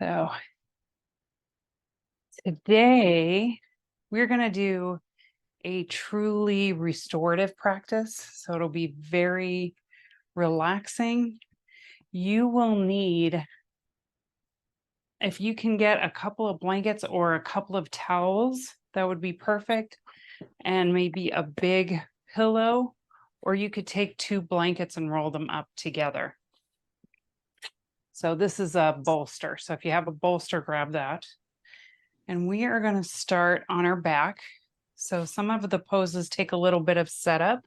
So today we're going to do a truly restorative practice. So it'll be very relaxing. You will need, if you can get a couple of blankets or a couple of towels, that would be perfect. And maybe a big pillow, or you could take 2 blankets and roll them up together. So this is a bolster. So if you have a bolster, grab that. And we are going to start on our back. So some of the poses take a little bit of setup,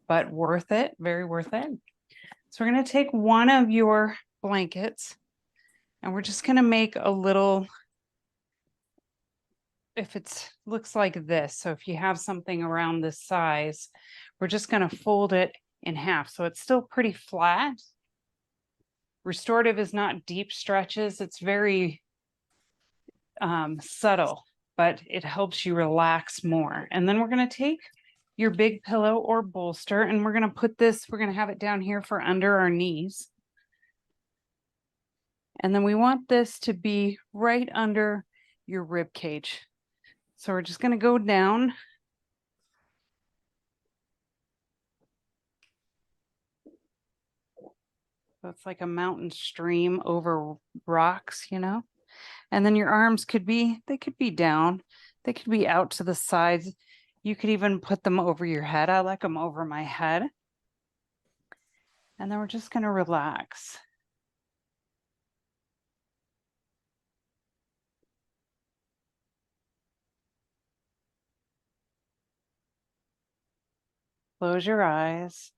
but worth it, very worth it. So we're going to take one of your blankets and we're just going to make a little, if it looks like this. So if you have something around this size, we're just going to fold it in half. So it's still pretty flat. Restorative is not deep stretches. It's very subtle, but it helps you relax more. And then we're going to take your big pillow or bolster and we're going to put this, we're going to have it down here for under our knees. And then we want this to be right under your rib cage. So we're just going to go down. So it's like a mountain stream over rocks, you know? And then your arms could be, they could be down. They could be out to the sides. You could even put them over your head. I like them over my head. And then we're just going to relax. Close your eyes.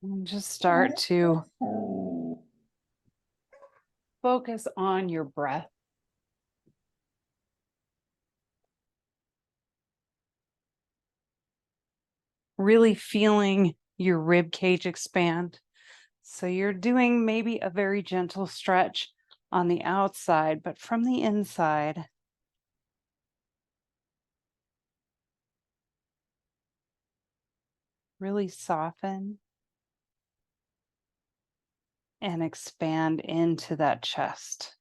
And just start to focus on your breath. Really feeling your rib cage expand. So you're doing maybe a very gentle stretch on the outside, but from the inside, really soften and expand into that chest.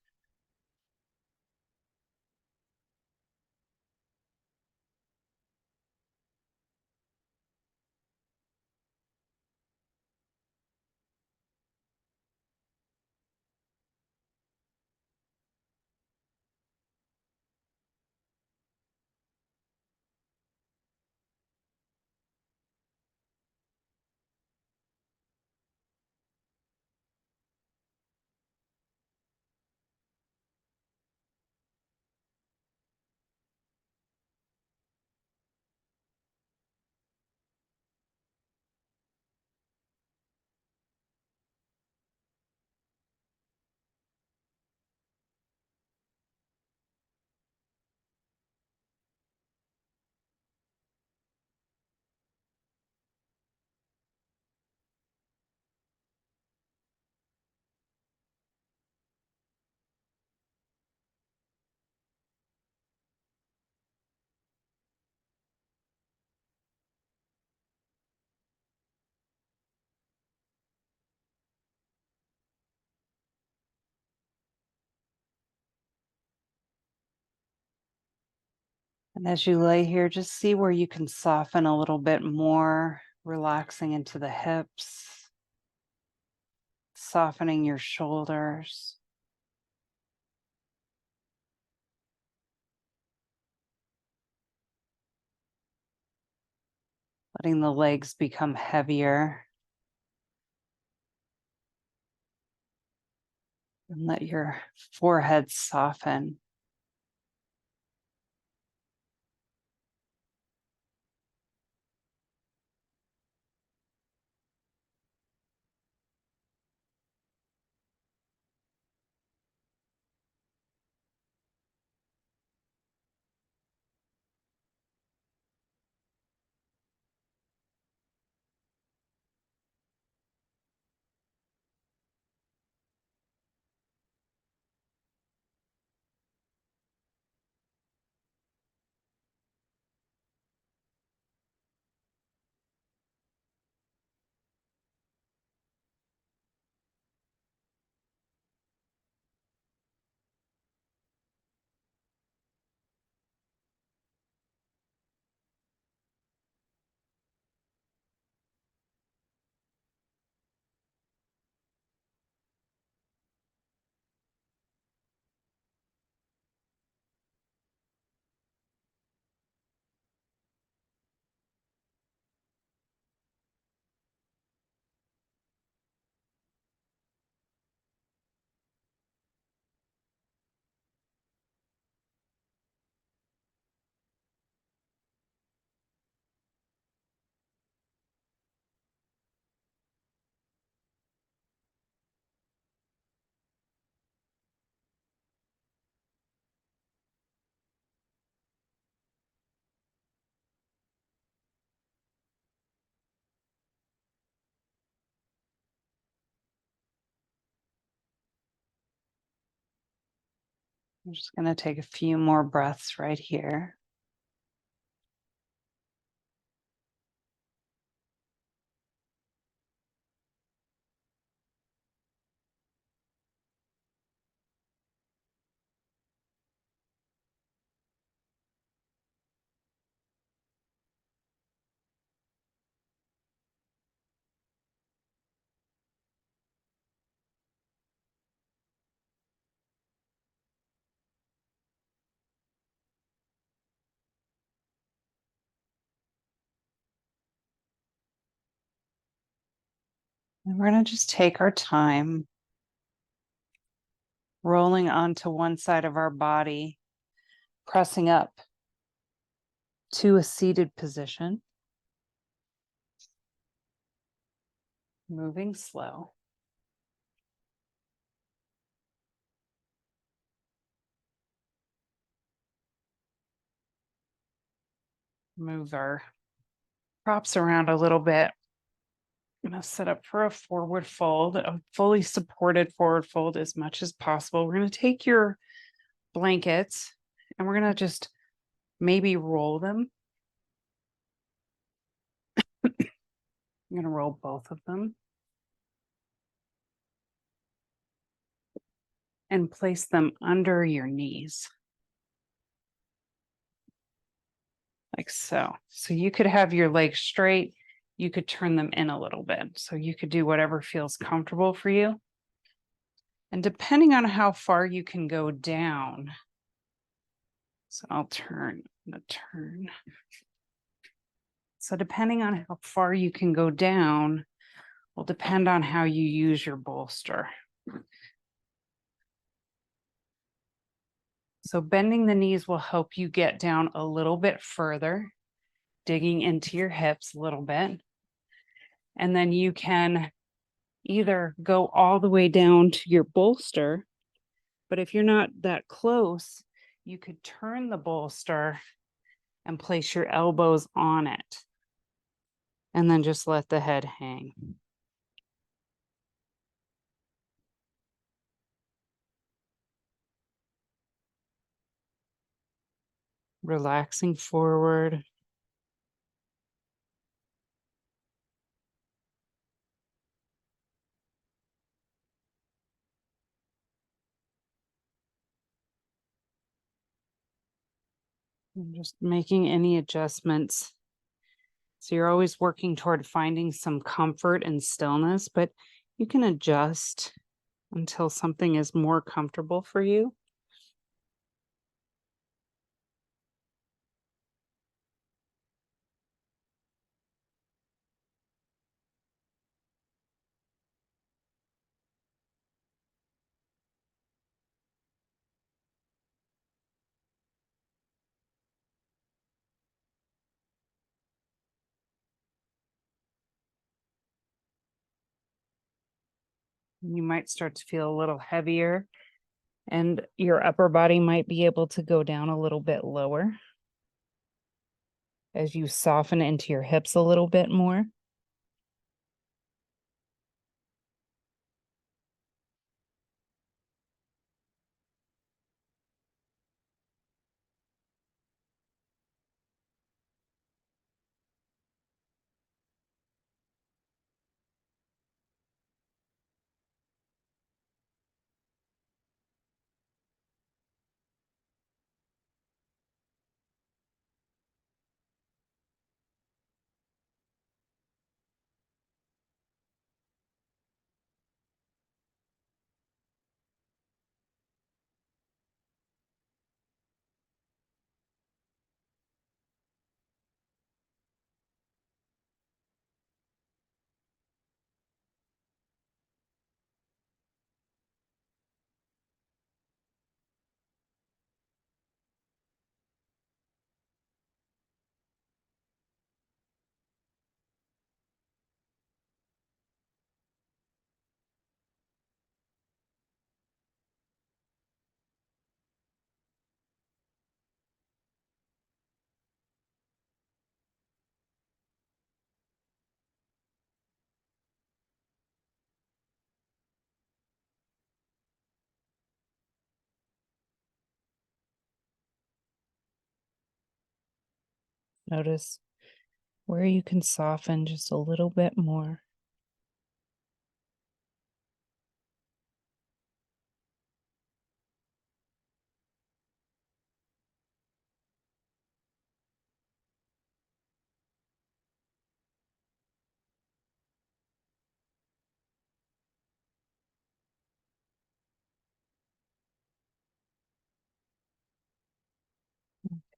And as you lay here, just see where you can soften a little bit more, relaxing into the hips, softening your shoulders. Letting the legs become heavier. And let your forehead soften. I'm just going to take a few more breaths right here. And we're going to just take our time rolling onto one side of our body, pressing up to a seated position, moving slow. Move our props around a little bit. I'm going to set up for a forward fold, a fully supported forward fold as much as possible. We're going to take your blankets and we're going to just maybe roll them. I'm going to roll both of them and place them under your knees. Like so. So you could have your legs straight. You could turn them in a little bit. So you could do whatever feels comfortable for you. And depending on how far you can go down, so I'll turn. So depending on how far you can go down will depend on how you use your bolster. So bending the knees will help you get down a little bit further, digging into your hips a little bit. And then you can either go all the way down to your bolster, but if you're not that close, you could turn the bolster and place your elbows on it. And then just let the head hang. Relaxing forward. And just making any adjustments. So you're always working toward finding some comfort and stillness, but you can adjust until something is more comfortable for you. You might start to feel a little heavier, and your upper body might be able to go down a little bit lower as you soften into your hips a little bit more. Notice where you can soften just a little bit more.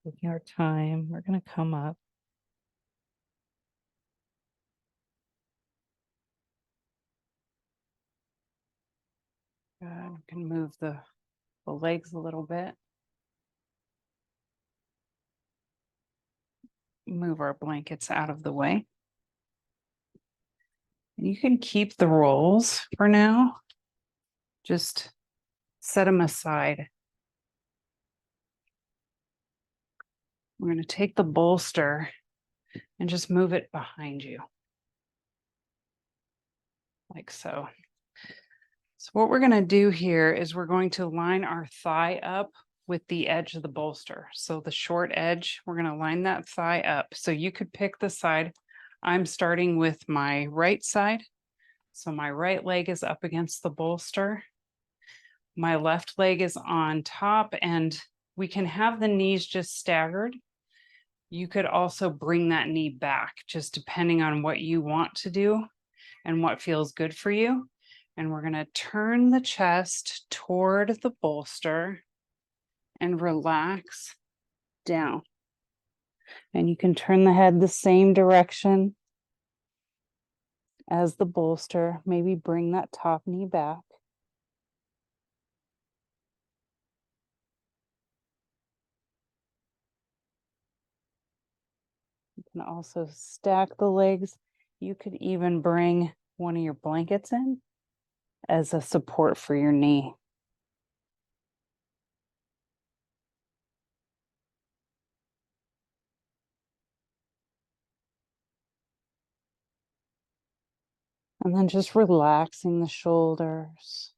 Taking our time, we're going to come up. Good. We can move the legs a little bit. Move our blankets out of the way. And you can keep the rolls for now. Just set them aside. We're going to take the bolster and just move it behind you. Like so. So what we're going to do here is we're going to line our thigh up with the edge of the bolster. So the short edge, we're going to line that thigh up. So you could pick the side. I'm starting with my right side. So my right leg is up against the bolster. My left leg is on top, and we can have the knees just staggered. You could also bring that knee back, just depending on what you want to do and what feels good for you. And we're going to turn the chest toward the bolster and relax down. And you can turn the head the same direction as the bolster. Maybe bring that top knee back. You can also stack the legs. You could even bring one of your blankets in as a support for your knee. And then just relaxing the shoulders,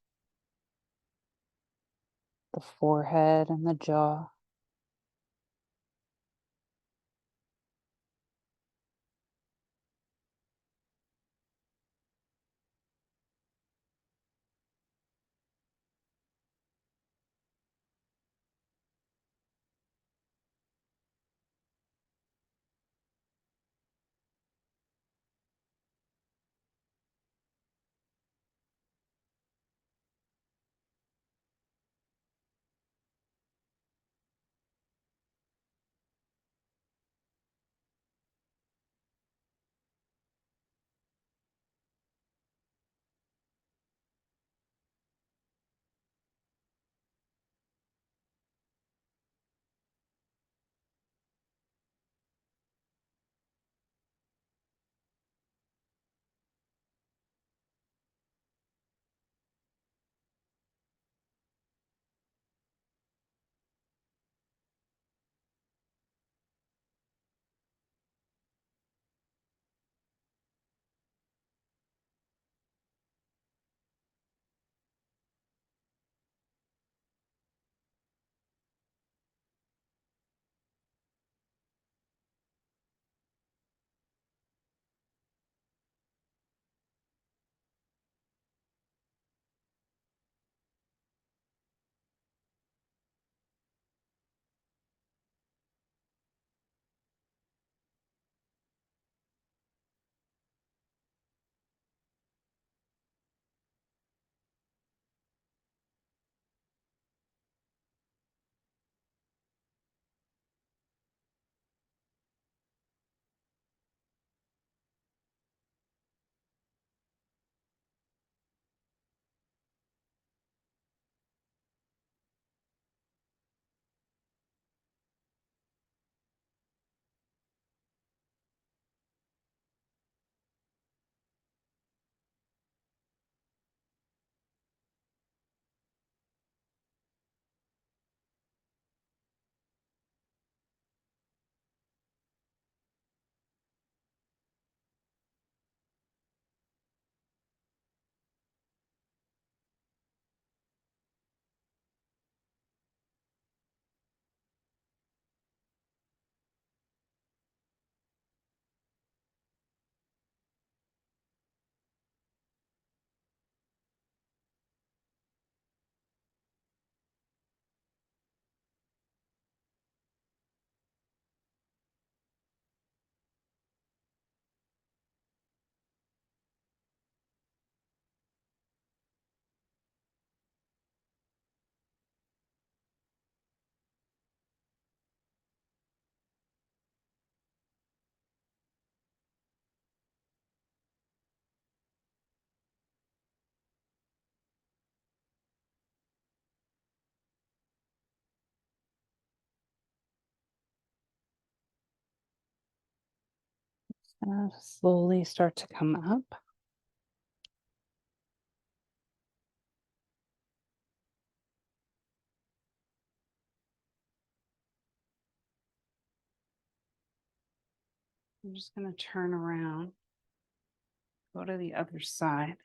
the forehead, and the jaw. Slowly start to come up. I'm just going to turn around, go to the other side.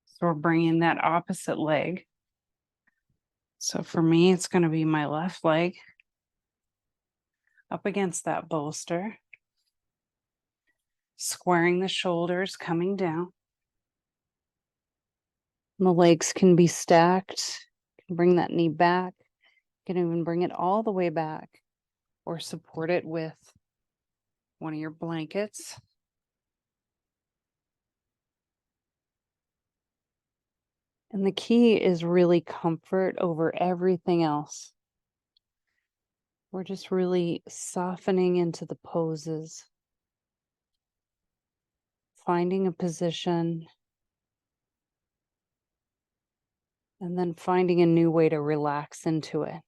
So we're bringing that opposite leg. So for me, it's going to be my left leg up against that bolster, squaring the shoulders, coming down. And the legs can be stacked. You can bring that knee back. You can even bring it all the way back or support it with one of your blankets. And the key is really comfort over everything else. We're just really softening into the poses, finding a position, and then finding a new way to relax into it.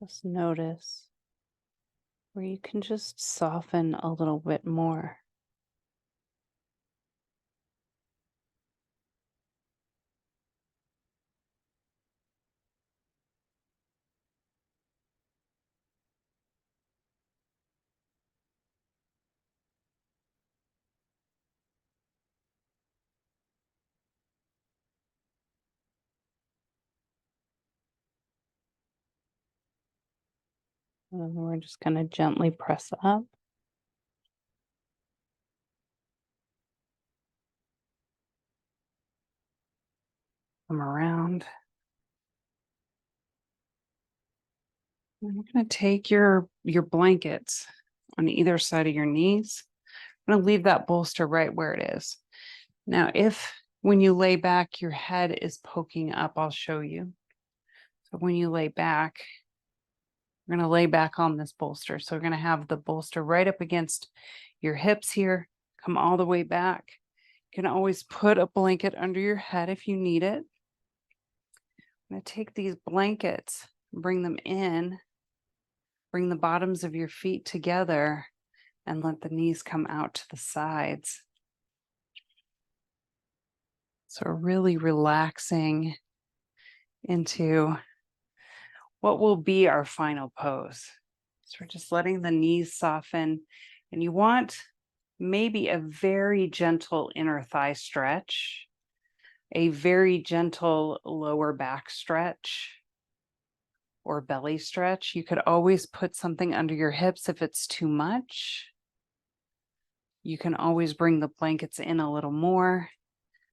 Just notice where you can just soften a little bit more. And then we're just going to gently press up. Come around. And you're going to take your blankets on either side of your knees. I'm going to leave that bolster right where it is. Now, if when you lay back, your head is poking up, I'll show you. But when you lay back, we're going to lay back on this bolster. So we're going to have the bolster right up against your hips here, come all the way back. You can always put a blanket under your head if you need it. I'm going to take these blankets, bring them in, bring the bottoms of your feet together, and let the knees come out to the sides. So we're really relaxing into what will be our final pose. So we're just letting the knees soften, and you want maybe a very gentle inner thigh stretch, a very gentle lower back stretch or belly stretch. You could always put something under your hips if it's too much. You can always bring the blankets in a little more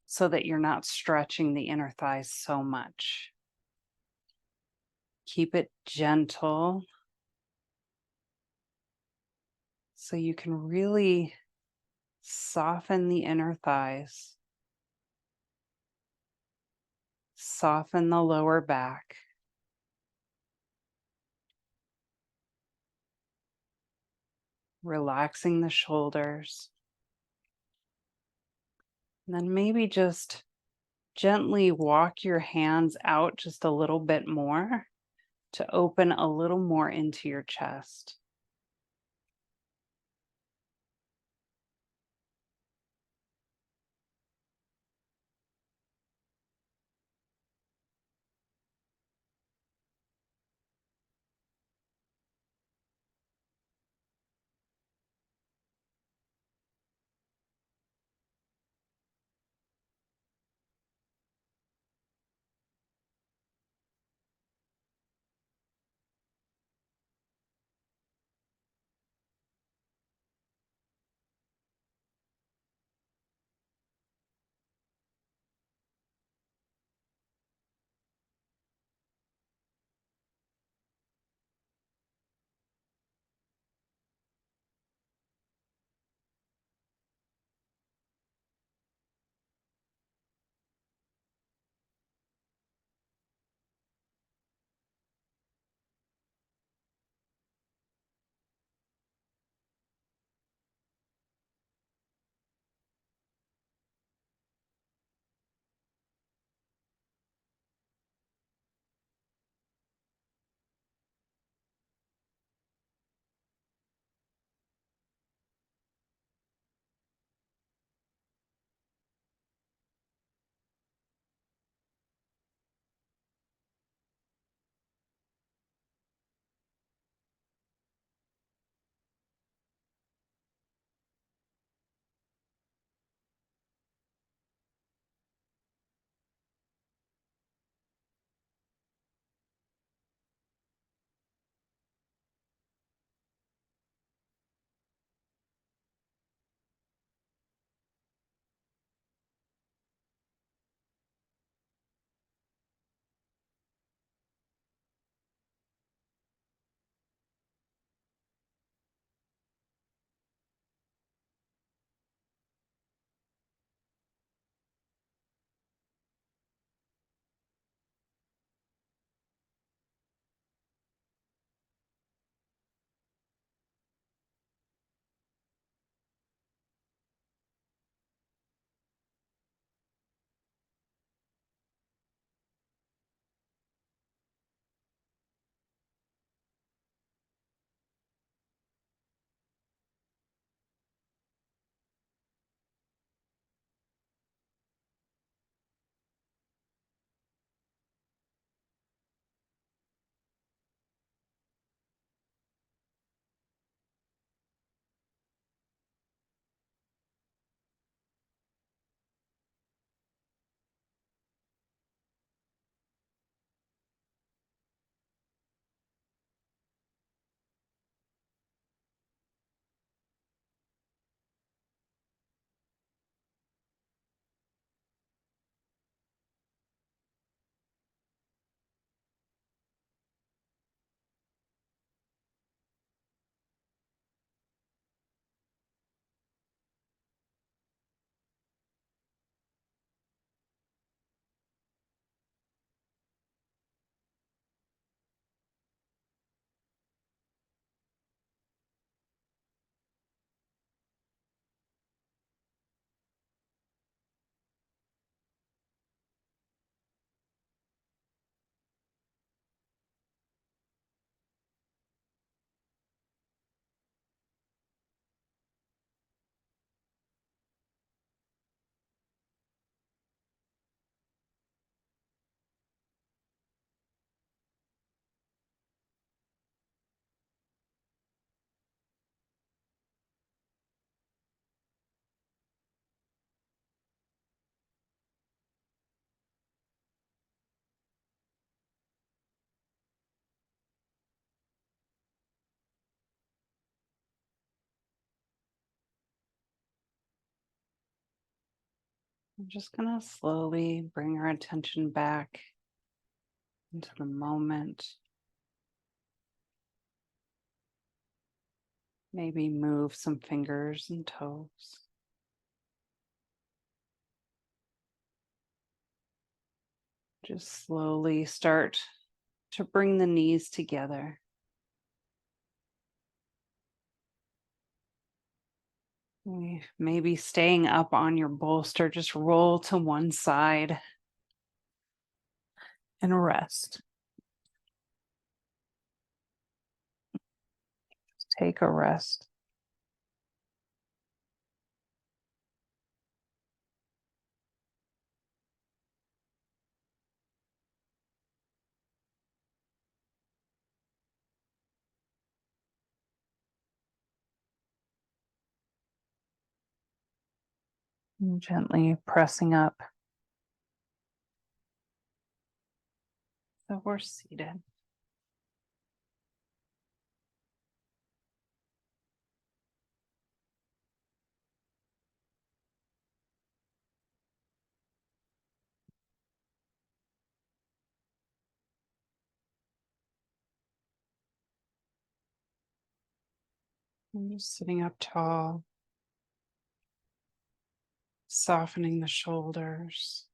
so that you're not stretching the inner thighs so much. Keep it gentle so you can really soften the inner thighs, soften the lower back. Relaxing the shoulders. And then maybe just gently walk your hands out just a little bit more to open a little more into your chest. I'm just going to slowly bring our attention back into the moment. Maybe move some fingers and toes. Just slowly start to bring the knees together. Maybe staying up on your bolster, just roll to one side and rest. Take a rest. And gently pressing up. So we're seated. And just sitting up tall, softening the shoulders.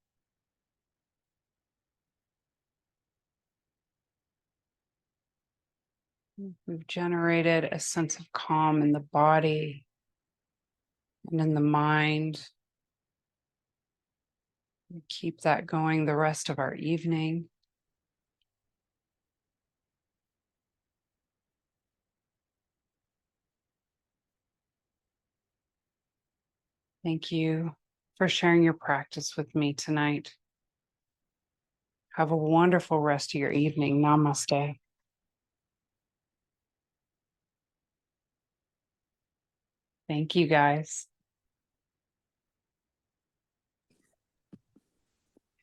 We've generated a sense of calm in the body and in the mind. We keep that going the rest of our evening. Thank you for sharing your practice with me tonight. Have a wonderful rest of your evening. Namaste. Thank you, guys.